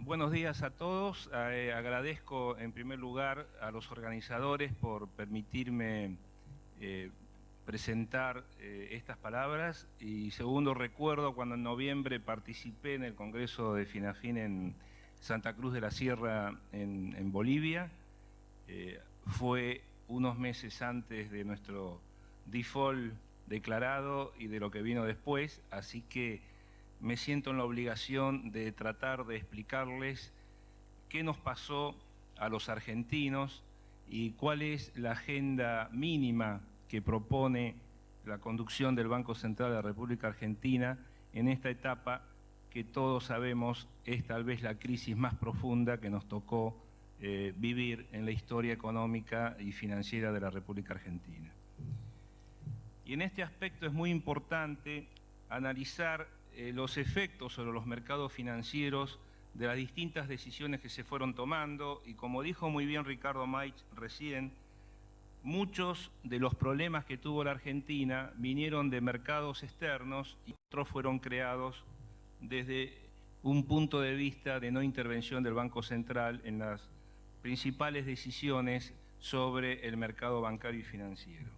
Buenos días a todos. Agradezco en primer lugar a los organizadores por permitirme presentar estas palabras, y segundo, recuerdo cuando en noviembre participé en el Congreso de Finafin en Santa Cruz de la Sierra, en Bolivia. Fue unos meses antes de nuestro default declarado y de lo que vino después, así que me siento en la obligación de tratar de explicarles qué nos pasó a los argentinos y cuál es la agenda mínima que propone la conducción del Banco Central de la República Argentina en esta etapa que todos sabemos es tal vez la crisis más profunda que nos tocó vivir en la historia económica y financiera de la República Argentina. Y en este aspecto es muy importante analizar los efectos sobre los mercados financieros de las distintas decisiones que se fueron tomando, y como dijo muy bien Ricardo Maich recién, muchos de los problemas que tuvo la Argentina vinieron de mercados externos y otros fueron creados desde un punto de vista de no intervención del Banco Central en las principales decisiones sobre el mercado bancario y financiero.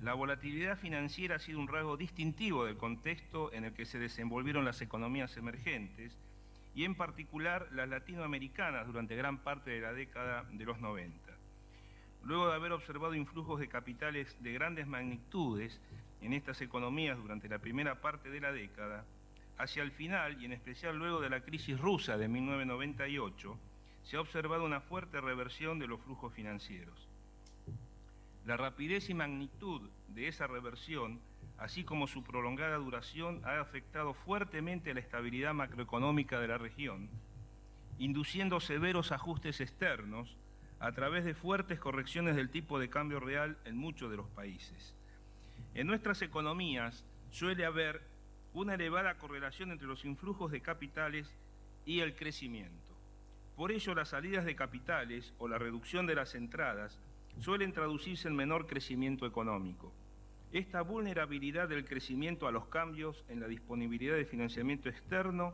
La volatilidad financiera ha sido un rasgo distintivo del contexto en el que se desenvolvieron las economías emergentes y en particular las latinoamericanas durante gran parte de la década de los 90. Luego de haber observado influjos de capitales de grandes magnitudes en estas economías durante la primera parte de la década, hacia el final y en especial luego de la crisis rusa de 1998, se ha observado una fuerte reversión de los flujos financieros. La rapidez y magnitud de esa reversión, así como su prolongada duración, ha afectado fuertemente a la estabilidad macroeconómica de la región, induciendo severos ajustes externos a través de fuertes correcciones del tipo de cambio real en muchos de los países. En nuestras economías suele haber una elevada correlación entre los influjos de capitales y el crecimiento. Por ello, las salidas de capitales o la reducción de las entradas suelen traducirse en menor crecimiento económico. Esta vulnerabilidad del crecimiento a los cambios en la disponibilidad de financiamiento externo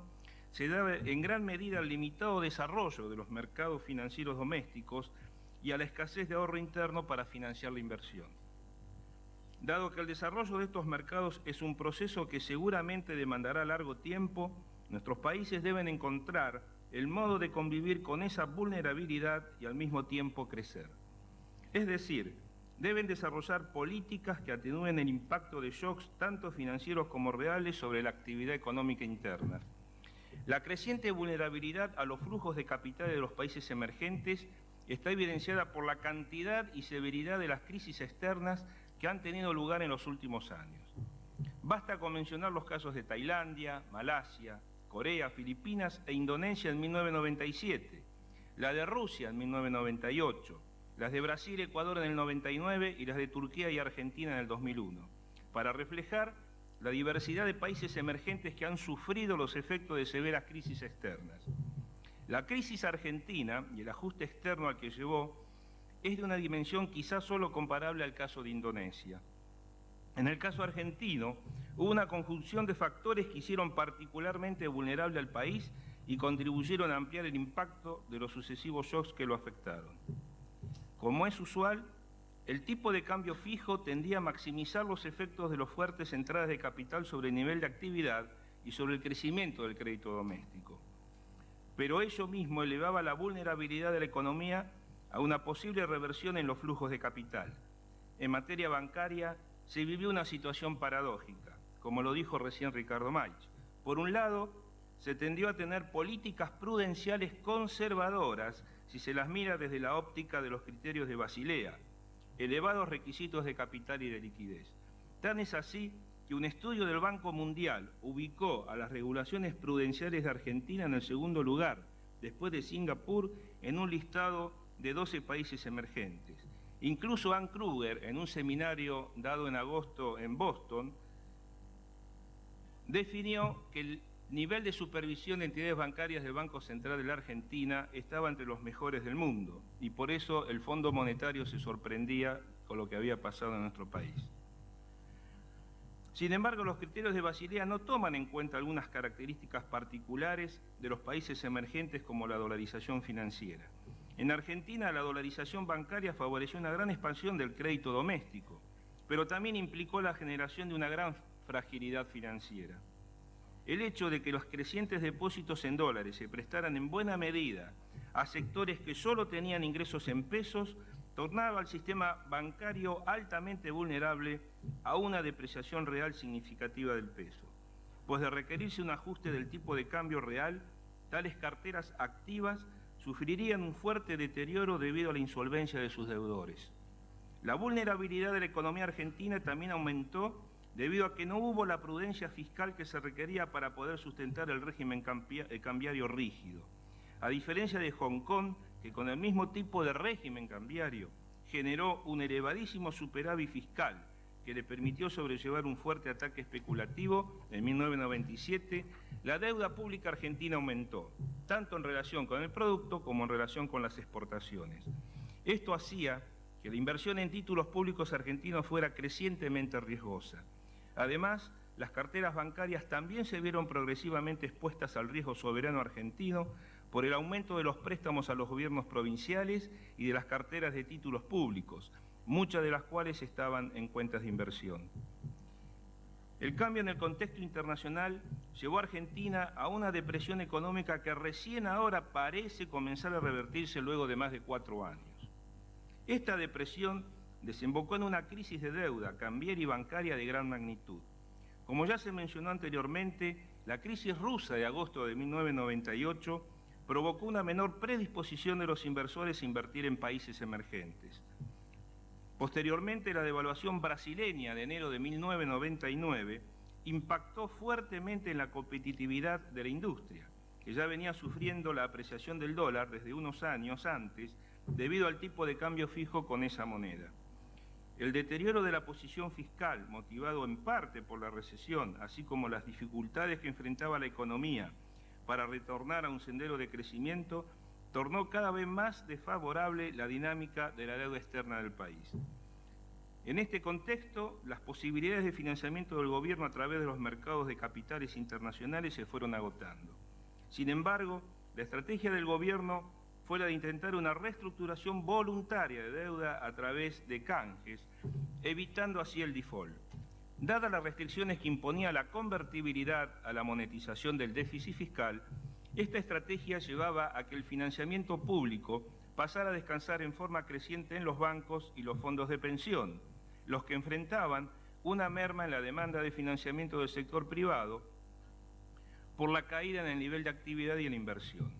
se debe en gran medida al limitado desarrollo de los mercados financieros domésticos y a la escasez de ahorro interno para financiar la inversión. Dado que el desarrollo de estos mercados es un proceso que seguramente demandará largo tiempo, nuestros países deben encontrar el modo de convivir con esa vulnerabilidad y al mismo tiempo crecer. Es decir, deben desarrollar políticas que atenúen el impacto de shocks tanto financieros como reales sobre la actividad económica interna. La creciente vulnerabilidad a los flujos de capitales de los países emergentes está evidenciada por la cantidad y severidad de las crisis externas que han tenido lugar en los últimos años. Basta con mencionar los casos de Tailandia, Malasia, Corea, Filipinas e Indonesia en 1997, la de Rusia en 1998, las de Brasil y Ecuador en el 99 y las de Turquía y Argentina en el 2001, para reflejar la diversidad de países emergentes que han sufrido los efectos de severas crisis externas. La crisis argentina y el ajuste externo al que llevó es de una dimensión quizás solo comparable al caso de Indonesia. En el caso argentino, hubo una conjunción de factores que hicieron particularmente vulnerable al país y contribuyeron a ampliar el impacto de los sucesivos shocks que lo afectaron. Como es usual, el tipo de cambio fijo tendía a maximizar los efectos de las fuertes entradas de capital sobre el nivel de actividad y sobre el crecimiento del crédito doméstico. Pero ello mismo elevaba la vulnerabilidad de la economía a una posible reversión en los flujos de capital. En materia bancaria se vivió una situación paradójica, como lo dijo recién Ricardo Maich. Por un lado, se tendió a tener políticas prudenciales conservadoras si se las mira desde la óptica de los criterios de Basilea, elevados requisitos de capital y de liquidez. Tan es así que un estudio del Banco Mundial ubicó a las regulaciones prudenciales de Argentina en el segundo lugar, después de Singapur, en un listado de 12 países emergentes. Incluso Ann Kruger, en un seminario dado en agosto en Boston, definió que el nivel de supervisión de entidades bancarias del Banco Central de la Argentina estaba entre los mejores del mundo, y por eso el Fondo Monetario se sorprendía con lo que había pasado en nuestro país. Sin embargo, los criterios de Basilea no toman en cuenta algunas características particulares de los países emergentes como la dolarización financiera. En Argentina, la dolarización bancaria favoreció una gran expansión del crédito doméstico, pero también implicó la generación de una gran fragilidad financiera. El hecho de que los crecientes depósitos en dólares se prestaran en buena medida a sectores que solo tenían ingresos en pesos tornaba al sistema bancario altamente vulnerable a una depreciación real significativa del peso, pues de requerirse un ajuste del tipo de cambio real, tales carteras activas sufrirían un fuerte deterioro debido a la insolvencia de sus deudores. La vulnerabilidad de la economía argentina también aumentó debido a que no hubo la prudencia fiscal que se requería para poder sustentar el régimen cambiario rígido. A diferencia de Hong Kong, que con el mismo tipo de régimen cambiario generó un elevadísimo superávit fiscal que le permitió sobrellevar un fuerte ataque especulativo en 1997, la deuda pública argentina aumentó, tanto en relación con el producto como en relación con las exportaciones. Esto hacía que la inversión en títulos públicos argentinos fuera crecientemente riesgosa. Además, las carteras bancarias también se vieron progresivamente expuestas al riesgo soberano argentino por el aumento de los préstamos a los gobiernos provinciales y de las carteras de títulos públicos, muchas de las cuales estaban en cuentas de inversión. El cambio en el contexto internacional llevó a Argentina a una depresión económica que recién ahora parece comenzar a revertirse luego de más de 4 años. Esta depresión desembocó en una crisis de deuda cambiaria y bancaria de gran magnitud. Como ya se mencionó anteriormente, la crisis rusa de agosto de 1998 provocó una menor predisposición de los inversores a invertir en países emergentes. Posteriormente, la devaluación brasileña de enero de 1999 impactó fuertemente en la competitividad de la industria, que ya venía sufriendo la apreciación del dólar desde unos años antes debido al tipo de cambio fijo con esa moneda. El deterioro de la posición fiscal, motivado en parte por la recesión, así como las dificultades que enfrentaba la economía para retornar a un sendero de crecimiento, tornó cada vez más desfavorable la dinámica de la deuda externa del país. En este contexto, las posibilidades de financiamiento del gobierno a través de los mercados de capitales internacionales se fueron agotando. Sin embargo, la estrategia del gobierno fue la de intentar una reestructuración voluntaria de deuda a través de canjes, evitando así el default. Dadas las restricciones que imponía la convertibilidad a la monetización del déficit fiscal, esta estrategia llevaba a que el financiamiento público pasara a descansar en forma creciente en los bancos y los fondos de pensión, los que enfrentaban una merma en la demanda de financiamiento del sector privado por la caída en el nivel de actividad y en la inversión.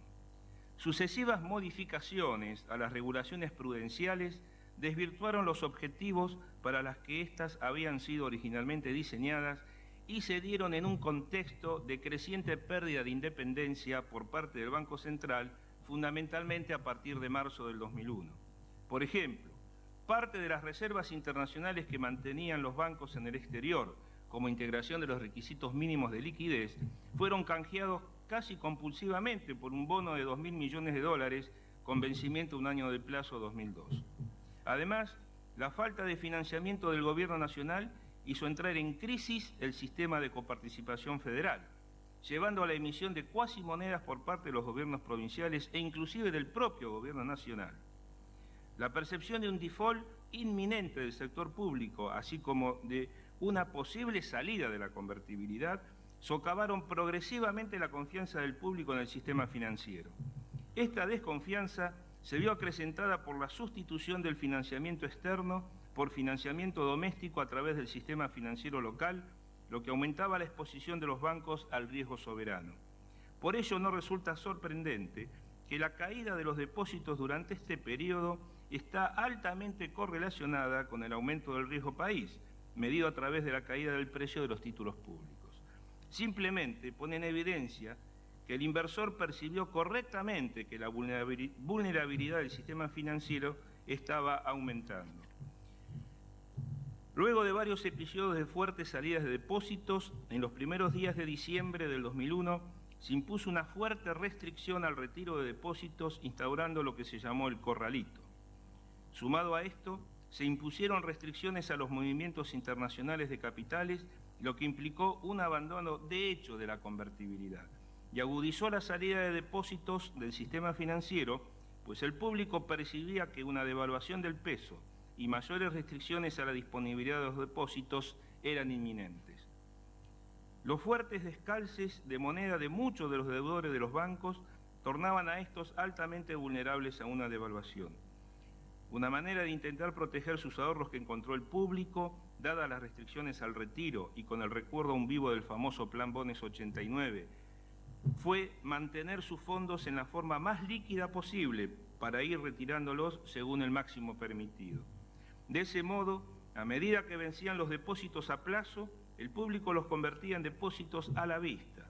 Sucesivas modificaciones a las regulaciones prudenciales desvirtuaron los objetivos para los que éstas habían sido originalmente diseñadas y se dieron en un contexto de creciente pérdida de independencia por parte del Banco Central, fundamentalmente a partir de marzo del 2001. Por ejemplo, parte de las reservas internacionales que mantenían los bancos en el exterior, como integración de los requisitos mínimos de liquidez, fueron canjeados casi compulsivamente por un bono de 2.000 millones de dólares con vencimiento un año de plazo 2002. Además, la falta de financiamiento del gobierno nacional hizo entrar en crisis el sistema de coparticipación federal, llevando a la emisión de cuasimonedas por parte de los gobiernos provinciales e inclusive del propio gobierno nacional. La percepción de un default inminente del sector público, así como de una posible salida de la convertibilidad, socavaron progresivamente la confianza del público en el sistema financiero. Esta desconfianza se vio acrecentada por la sustitución del financiamiento externo por financiamiento doméstico a través del sistema financiero local, lo que aumentaba la exposición de los bancos al riesgo soberano. Por ello no resulta sorprendente que la caída de los depósitos durante este periodo está altamente correlacionada con el aumento del riesgo país, medido a través de la caída del precio de los títulos públicos. Simplemente pone en evidencia que el inversor percibió correctamente que la vulnerabilidad del sistema financiero estaba aumentando. Luego de varios episodios de fuertes salidas de depósitos, en los primeros días de diciembre del 2001 se impuso una fuerte restricción al retiro de depósitos, instaurando lo que se llamó el corralito. Sumado a esto, se impusieron restricciones a los movimientos internacionales de capitales lo que implicó un abandono de hecho de la convertibilidad y agudizó la salida de depósitos del sistema financiero, pues el público percibía que una devaluación del peso y mayores restricciones a la disponibilidad de los depósitos eran inminentes. Los fuertes descalces de moneda de muchos de los deudores de los bancos tornaban a estos altamente vulnerables a una devaluación. Una manera de intentar proteger sus ahorros que encontró el público, dadas las restricciones al retiro y con el recuerdo aún vivo del famoso Plan Bones 89, fue mantener sus fondos en la forma más líquida posible para ir retirándolos según el máximo permitido. De ese modo, a medida que vencían los depósitos a plazo, el público los convertía en depósitos a la vista,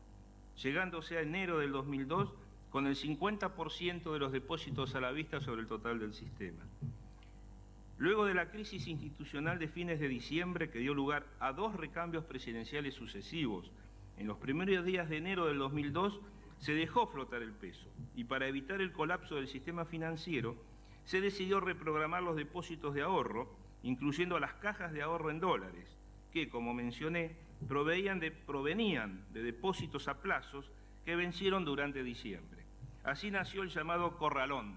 llegándose a enero del 2002 con el 50% de los depósitos a la vista sobre el total del sistema. Luego de la crisis institucional de fines de diciembre, que dio lugar a 2 recambios presidenciales sucesivos, en los primeros días de enero del 2002 se dejó flotar el peso y para evitar el colapso del sistema financiero se decidió reprogramar los depósitos de ahorro, incluyendo a las cajas de ahorro en dólares, que, como mencioné, provenían de depósitos a plazos que vencieron durante diciembre. Así nació el llamado corralón,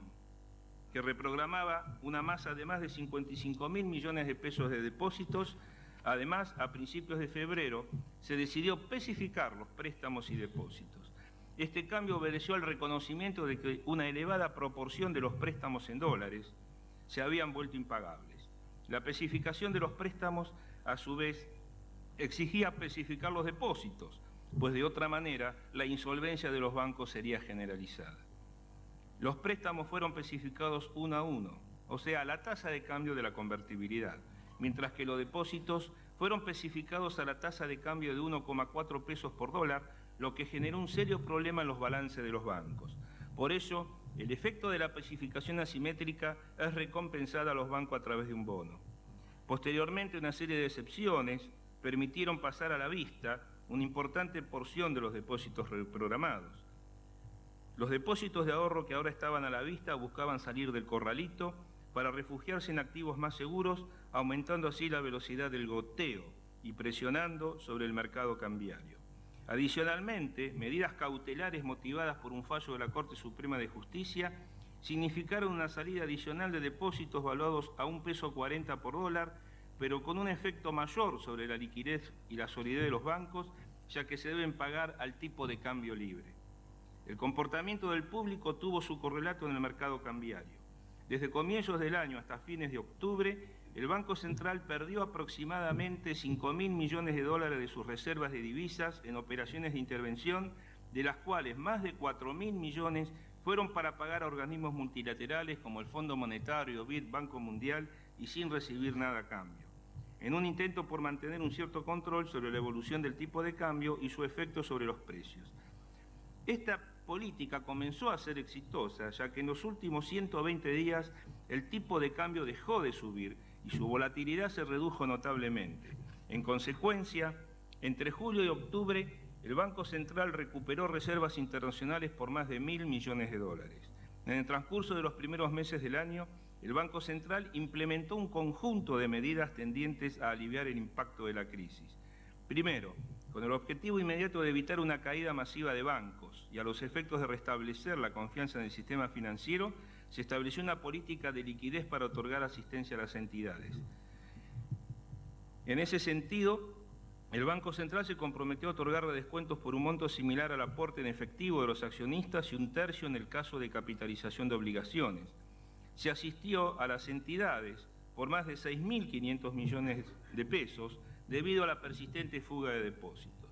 que reprogramaba una masa de más de 55.000 millones de pesos de depósitos. Además, a principios de febrero, se decidió especificar los préstamos y depósitos. Este cambio obedeció al reconocimiento de que una elevada proporción de los préstamos en dólares se habían vuelto impagables. La especificación de los préstamos, a su vez, exigía especificar los depósitos, pues de otra manera la insolvencia de los bancos sería generalizada. Los préstamos fueron especificados uno a uno, o sea, a la tasa de cambio de la convertibilidad, mientras que los depósitos fueron especificados a la tasa de cambio de 1,4 pesos por dólar, lo que generó un serio problema en los balances de los bancos. Por ello, el efecto de la especificación asimétrica es recompensada a los bancos a través de un bono. Posteriormente, una serie de excepciones permitieron pasar a la vista una importante porción de los depósitos reprogramados. Los depósitos de ahorro que ahora estaban a la vista buscaban salir del corralito para refugiarse en activos más seguros, aumentando así la velocidad del goteo y presionando sobre el mercado cambiario. Adicionalmente, medidas cautelares motivadas por un fallo de la Corte Suprema de Justicia significaron una salida adicional de depósitos valuados a 1,40 peso por dólar, pero con un efecto mayor sobre la liquidez y la solidez de los bancos, ya que se deben pagar al tipo de cambio libre. El comportamiento del público tuvo su correlato en el mercado cambiario. Desde comienzos del año hasta fines de octubre, el Banco Central perdió aproximadamente 5.000 millones de dólares de sus reservas de divisas en operaciones de intervención, de las cuales más de 4.000 millones fueron para pagar a organismos multilaterales como el Fondo Monetario, BID, Banco Mundial, y sin recibir nada a cambio, en un intento por mantener un cierto control sobre la evolución del tipo de cambio y su efecto sobre los precios. Esta política comenzó a ser exitosa, ya que en los últimos 120 días el tipo de cambio dejó de subir y su volatilidad se redujo notablemente. En consecuencia, entre julio y octubre, el Banco Central recuperó reservas internacionales por más de 1.000 millones de dólares. En el transcurso de los primeros meses del año, el Banco Central implementó un conjunto de medidas tendientes a aliviar el impacto de la crisis. Primero, con el objetivo inmediato de evitar una caída masiva de bancos y a los efectos de restablecer la confianza en el sistema financiero, se estableció una política de liquidez para otorgar asistencia a las entidades. En ese sentido, el Banco Central se comprometió a otorgar descuentos por un monto similar al aporte en efectivo de los accionistas y 1/3 en el caso de capitalización de obligaciones. Se asistió a las entidades por más de 6.500 millones de pesos debido a la persistente fuga de depósitos.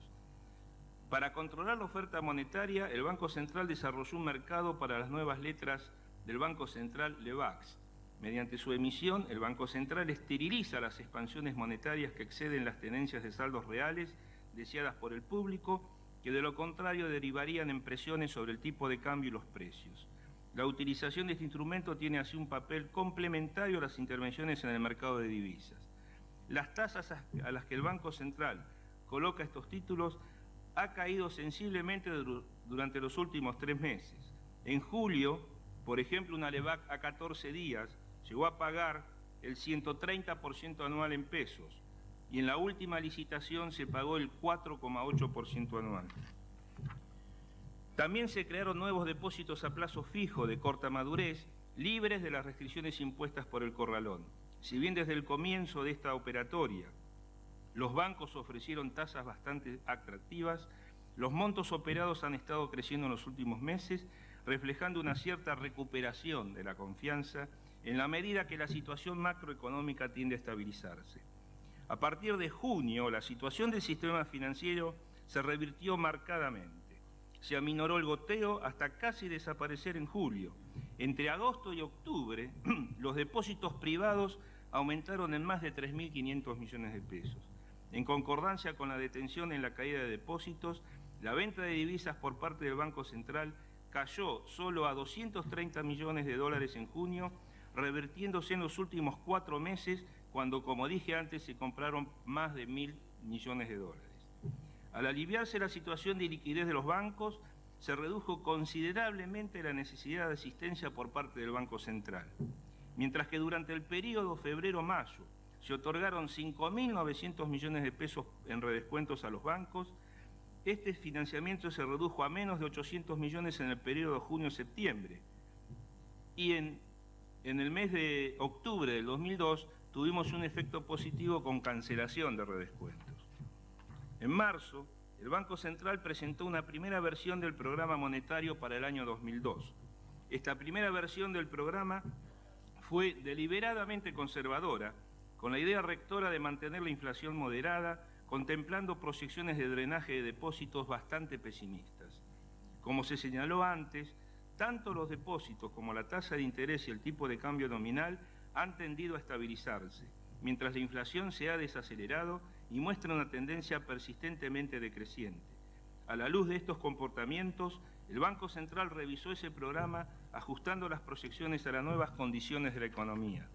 Para controlar la oferta monetaria, el Banco Central desarrolló un mercado para las nuevas letras del Banco Central LEVAX. Mediante su emisión, el Banco Central esteriliza las expansiones monetarias que exceden las tenencias de saldos reales deseadas por el público, que de lo contrario derivarían en presiones sobre el tipo de cambio y los precios. La utilización de este instrumento tiene así un papel complementario a las intervenciones en el mercado de divisas. Las tasas a las que el Banco Central coloca estos títulos ha caído sensiblemente durante los últimos 3 meses. En julio, por ejemplo, una LEVAC a 14 días llegó a pagar el 130% anual en pesos y en la última licitación se pagó el 4,8% anual. También se crearon nuevos depósitos a plazo fijo de corta madurez, libres de las restricciones impuestas por el corralón. Si bien desde el comienzo de esta operatoria los bancos ofrecieron tasas bastante atractivas, los montos operados han estado creciendo en los últimos meses, reflejando una cierta recuperación de la confianza en la medida que la situación macroeconómica tiende a estabilizarse. A partir de junio, la situación del sistema financiero se revirtió marcadamente. Se aminoró el goteo hasta casi desaparecer en julio. Entre agosto y octubre, los depósitos privados aumentaron en más de 3.500 millones de pesos. En concordancia con la detención en la caída de depósitos, la venta de divisas por parte del Banco Central cayó solo a 230 millones de dólares en junio, revirtiéndose en los últimos 4 meses, cuando, como dije antes, se compraron más de 1.000 millones de dólares. Al aliviarse la situación de liquidez de los bancos, se redujo considerablemente la necesidad de asistencia por parte del Banco Central. Mientras que durante el periodo febrero-mayo se otorgaron 5.900 millones de pesos en redescuentos a los bancos, este financiamiento se redujo a menos de 800 millones en el periodo junio-septiembre. Y en el mes de octubre del 2002 tuvimos un efecto positivo con cancelación de redescuentos. En marzo, el Banco Central presentó una primera versión del programa monetario para el año 2002. Esta primera versión del programa fue deliberadamente conservadora, con la idea rectora de mantener la inflación moderada, contemplando proyecciones de drenaje de depósitos bastante pesimistas. Como se señaló antes, tanto los depósitos como la tasa de interés y el tipo de cambio nominal han tendido a estabilizarse, mientras la inflación se ha desacelerado y muestra una tendencia persistentemente decreciente. A la luz de estos comportamientos, el Banco Central revisó ese programa ajustando las proyecciones a las nuevas condiciones de la economía.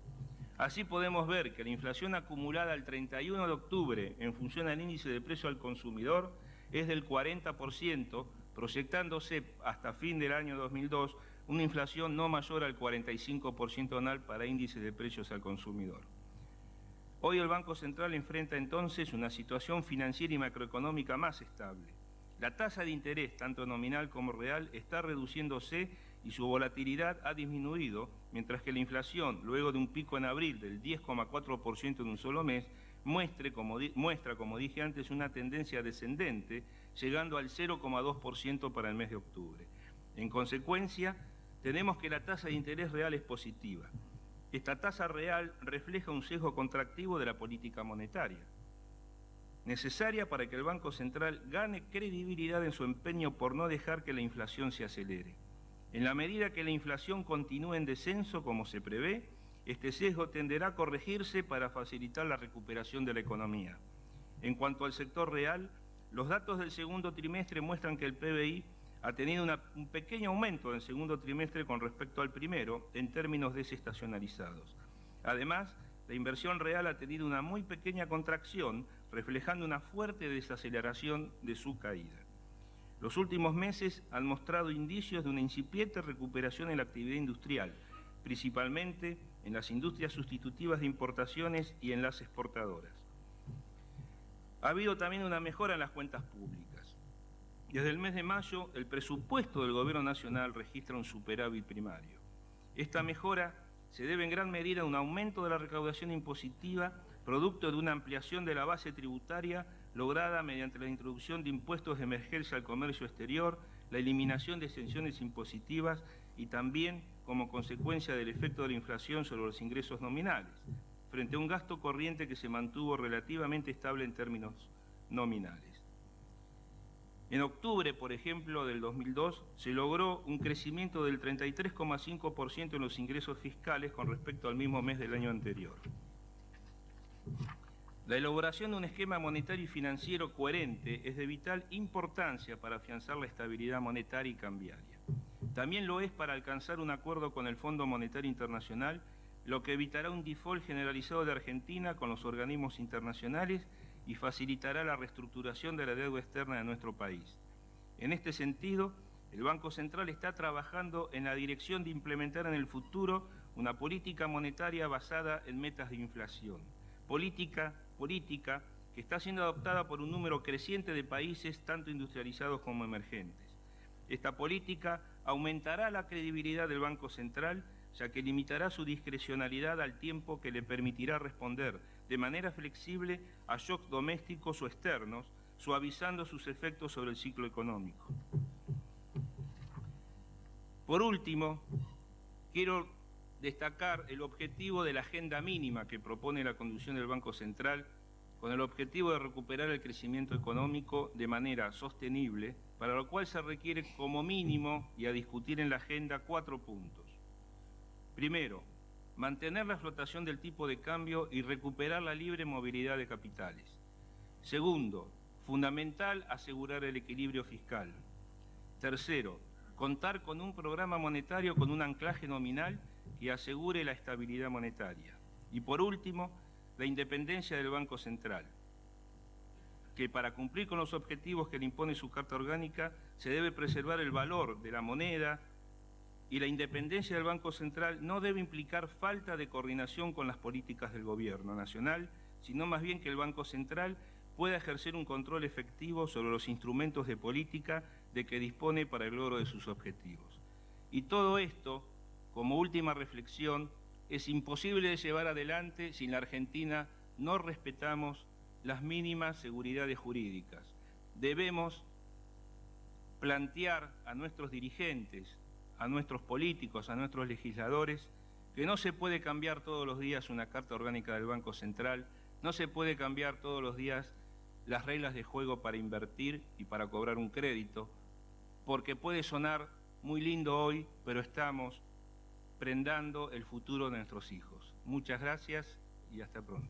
Así podemos ver que la inflación acumulada al 31 de octubre en función al índice de precio al consumidor es del 40%, proyectándose hasta fin del año 2002 una inflación no mayor al 45% anual para índices de precios al consumidor. Hoy el Banco Central enfrenta entonces una situación financiera y macroeconómica más estable. La tasa de interés, tanto nominal como real, está reduciéndose y su volatilidad ha disminuido, mientras que la inflación, luego de un pico en abril del 10,4% en un solo mes, muestra, como dije antes, una tendencia descendente, llegando al 0,2% para el mes de octubre. En consecuencia, tenemos que la tasa de interés real es positiva. Esta tasa real refleja un sesgo contractivo de la política monetaria, necesaria para que el Banco Central gane credibilidad en su empeño por no dejar que la inflación se acelere. En la medida que la inflación continúe en descenso, como se prevé, este sesgo tenderá a corregirse para facilitar la recuperación de la economía. En cuanto al sector real, los datos del segundo trimestre muestran que el PBI ha tenido un pequeño aumento en el segundo trimestre con respecto al primero, en términos desestacionalizados. Además, la inversión real ha tenido una muy pequeña contracción, reflejando una fuerte desaceleración de su caída. Los últimos meses han mostrado indicios de una incipiente recuperación en la actividad industrial, principalmente en las industrias sustitutivas de importaciones y en las exportadoras. Ha habido también una mejora en las cuentas públicas. Desde el mes de mayo, el presupuesto del Gobierno Nacional registra un superávit primario. Esta mejora se debe en gran medida a un aumento de la recaudación impositiva, producto de una ampliación de la base tributaria lograda mediante la introducción de impuestos de emergencia al comercio exterior, la eliminación de exenciones impositivas y también como consecuencia del efecto de la inflación sobre los ingresos nominales, frente a un gasto corriente que se mantuvo relativamente estable en términos nominales. En octubre, por ejemplo, del 2002, se logró un crecimiento del 33,5% en los ingresos fiscales con respecto al mismo mes del año anterior. La elaboración de un esquema monetario y financiero coherente es de vital importancia para afianzar la estabilidad monetaria y cambiaria. También lo es para alcanzar un acuerdo con el Fondo Monetario Internacional, lo que evitará un default generalizado de Argentina con los organismos internacionales y facilitará la reestructuración de la deuda externa de nuestro país. En este sentido, el Banco Central está trabajando en la dirección de implementar en el futuro una política monetaria basada en metas de inflación, política política que está siendo adoptada por un número creciente de países, tanto industrializados como emergentes. Esta política aumentará la credibilidad del Banco Central, ya que limitará su discrecionalidad al tiempo que le permitirá responder de manera flexible a shocks domésticos o externos, suavizando sus efectos sobre el ciclo económico. Por último, quiero destacar el objetivo de la agenda mínima que propone la conducción del Banco Central, con el objetivo de recuperar el crecimiento económico de manera sostenible, para lo cual se requiere como mínimo, y a discutir en la agenda, 4 puntos. Primero, mantener la flotación del tipo de cambio y recuperar la libre movilidad de capitales. Segundo, fundamental asegurar el equilibrio fiscal. Tercero, contar con un programa monetario con un anclaje nominal que asegure la estabilidad monetaria. Y por último, la independencia del Banco Central, que para cumplir con los objetivos que le impone su Carta Orgánica se debe preservar el valor de la moneda, y la independencia del Banco Central no debe implicar falta de coordinación con las políticas del Gobierno nacional, sino más bien que el Banco Central pueda ejercer un control efectivo sobre los instrumentos de política de que dispone para el logro de sus objetivos. Y todo esto, como última reflexión, es imposible de llevar adelante si en la Argentina no respetamos las mínimas seguridades jurídicas. Debemos plantear a nuestros dirigentes, a nuestros políticos, a nuestros legisladores, que no se puede cambiar todos los días una Carta Orgánica del Banco Central, no se puede cambiar todos los días las reglas de juego para invertir y para cobrar un crédito, porque puede sonar muy lindo hoy, pero estamos prendando el futuro de nuestros hijos. Muchas gracias y hasta pronto.